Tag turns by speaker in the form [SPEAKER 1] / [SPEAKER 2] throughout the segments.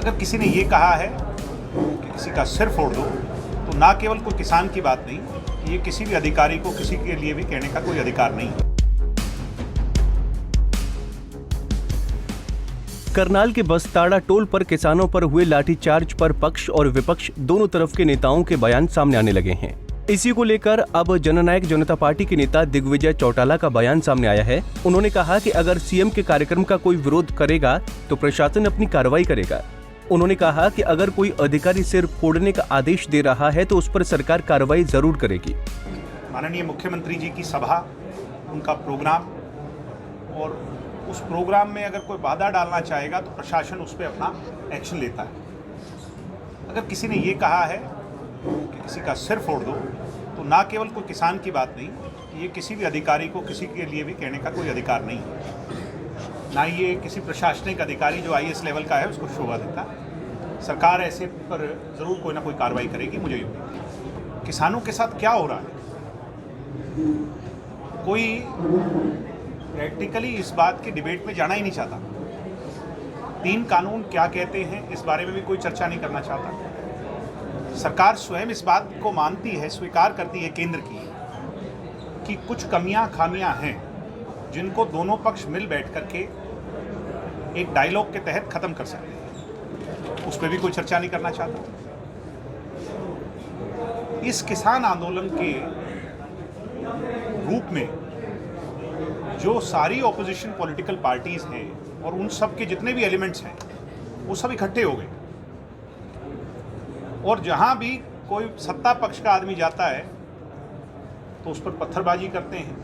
[SPEAKER 1] अगर किसी ने ये कहा है कि किसी का सिर फोड़ दो, तो ना केवल कोई किसान की बात नहीं, ये किसी भी अधिकारी को किसी के लिए भी कहने का कोई अधिकार नहीं है।
[SPEAKER 2] करनाल के बसताड़ा टोल पर किसानों पर हुए लाठीचार्ज पर पक्ष और विपक्ष दोनों तरफ के नेताओं के बयान सामने आने लगे हैं। इसी को लेकर अब जननायक जनता पार्टी के नेता दिग्विजय चौटाला का बयान सामने आया है। उन्होंने कहा कि अगर सीएम के कार्यक्रम का कोई विरोध करेगा तो प्रशासन अपनी कार्रवाई करेगा। उन्होंने कहा कि अगर कोई अधिकारी सिर फोड़ने का आदेश दे रहा है तो उस पर सरकार कार्रवाई जरूर करेगी।
[SPEAKER 1] माननीय मुख्यमंत्री जी की सभा, उनका प्रोग्राम, और उस प्रोग्राम में अगर कोई बाधा डालना चाहेगा तो प्रशासन उस पर अपना एक्शन लेता है। अगर किसी ने ये कहा है कि किसी का सिर फोड़ दो, तो ना केवल कोई किसान की बात नहीं, ये किसी भी अधिकारी को किसी के लिए भी कहने का कोई अधिकार नहीं है। ना ये किसी प्रशासनिक अधिकारी जो IAS लेवल का है उसको शोभा देता। सरकार ऐसे पर ज़रूर कोई ना कोई कार्रवाई करेगी। मुझे किसानों के साथ क्या हो रहा है, कोई प्रैक्टिकली इस बात की डिबेट में जाना ही नहीं चाहता। 3 कानून क्या कहते हैं इस बारे में भी कोई चर्चा नहीं करना चाहता। सरकार स्वयं इस बात को मानती है, स्वीकार करती है केंद्र की, कि कुछ कमियां खामियां हैं जिनको दोनों पक्ष मिल बैठ करके एक डायलॉग के तहत खत्म कर सकते हैं। उस पर भी कोई चर्चा नहीं करना चाहता। इस किसान आंदोलन के रूप में जो सारी ऑपोजिशन पॉलिटिकल पार्टीज हैं और उन सब के जितने भी एलिमेंट्स हैं वो सब इकट्ठे हो गए, और जहां भी कोई सत्ता पक्ष का आदमी जाता है तो उस पर पत्थरबाजी करते हैं,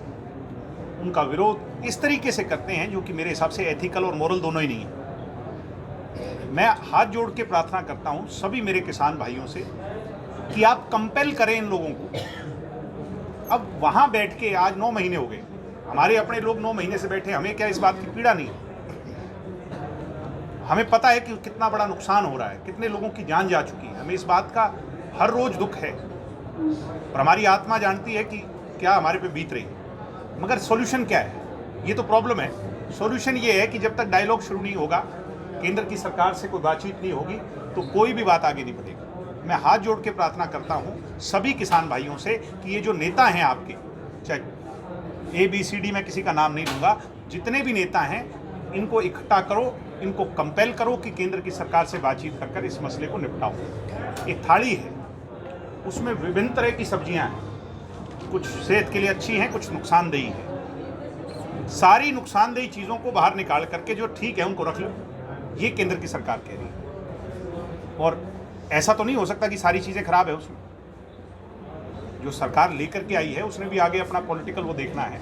[SPEAKER 1] उनका विरोध इस तरीके से करते हैं जो कि मेरे हिसाब से एथिकल और मोरल दोनों ही नहीं है। मैं हाथ जोड़ के प्रार्थना करता हूं सभी मेरे किसान भाइयों से कि आप कंपेल करें इन लोगों को। अब वहां बैठ के आज 9 महीने हो गए, हमारे अपने लोग 9 महीने से बैठे, हमें क्या इस बात की पीड़ा नहीं? हमें पता है कि कितना बड़ा नुकसान हो रहा है, कितने लोगों की जान जा चुकी है, हमें इस बात का हर रोज दुख है, पर हमारी आत्मा जानती है कि क्या हमारे पे बीत रही है। मगर सॉल्यूशन क्या है? ये तो प्रॉब्लम है। सॉल्यूशन ये है कि जब तक डायलॉग शुरू नहीं होगा, केंद्र की सरकार से कोई बातचीत नहीं होगी, तो कोई भी बात आगे नहीं बढ़ेगी। मैं हाथ जोड़ के प्रार्थना करता हूँ सभी किसान भाइयों से कि ये जो नेता हैं आपके, चाहे ABCD में किसी का नाम नहीं लूँगा, जितने भी नेता हैं इनको इकट्ठा करो, इनको कंपेल करो कि केंद्र की सरकार से बातचीत कर इस मसले को निपटाओ। एक थाली है, उसमें विभिन्न तरह की सब्जियां हैं, कुछ सेहत के लिए अच्छी हैं, कुछ नुकसानदेही है। सारी नुकसानदेही चीज़ों को बाहर निकाल करके जो ठीक है उनको रख लो, ये केंद्र की सरकार कह रही है। और ऐसा तो नहीं हो सकता कि सारी चीज़ें खराब है उसमें। जो सरकार लेकर के आई है उसने भी आगे अपना पॉलिटिकल वो देखना है।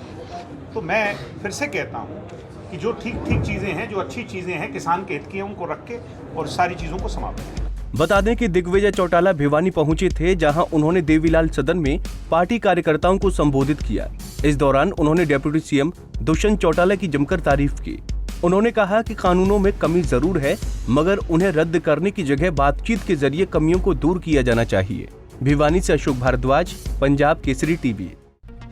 [SPEAKER 1] तो मैं फिर से कहता हूँ कि जो ठीक चीज़ें हैं, जो अच्छी चीज़ें हैं, किसान के हित की, उनको रख के और सारी चीज़ों को समाप्त करें।
[SPEAKER 2] बता दें कि दिग्विजय चौटाला भिवानी पहुंचे थे, जहां उन्होंने देवीलाल सदन में पार्टी कार्यकर्ताओं को संबोधित किया। इस दौरान उन्होंने डिप्टी CM दुष्यंत चौटाला की जमकर तारीफ की। उन्होंने कहा कि कानूनों में कमी जरूर है, मगर उन्हें रद्द करने की जगह बातचीत के जरिए कमियों को दूर किया जाना चाहिए। भिवानी से अशोक भारद्वाज, पंजाब केसरी टीवी।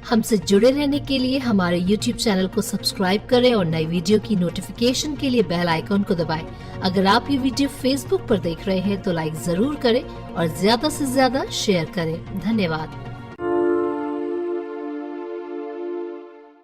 [SPEAKER 3] हमसे जुड़े रहने के लिए हमारे YouTube चैनल को सब्सक्राइब करें और नई वीडियो की नोटिफिकेशन के लिए बेल आइकॉन को दबाएं। अगर आप ये वीडियो Facebook पर देख रहे हैं तो लाइक जरूर करें और ज्यादा से ज्यादा शेयर करें। धन्यवाद।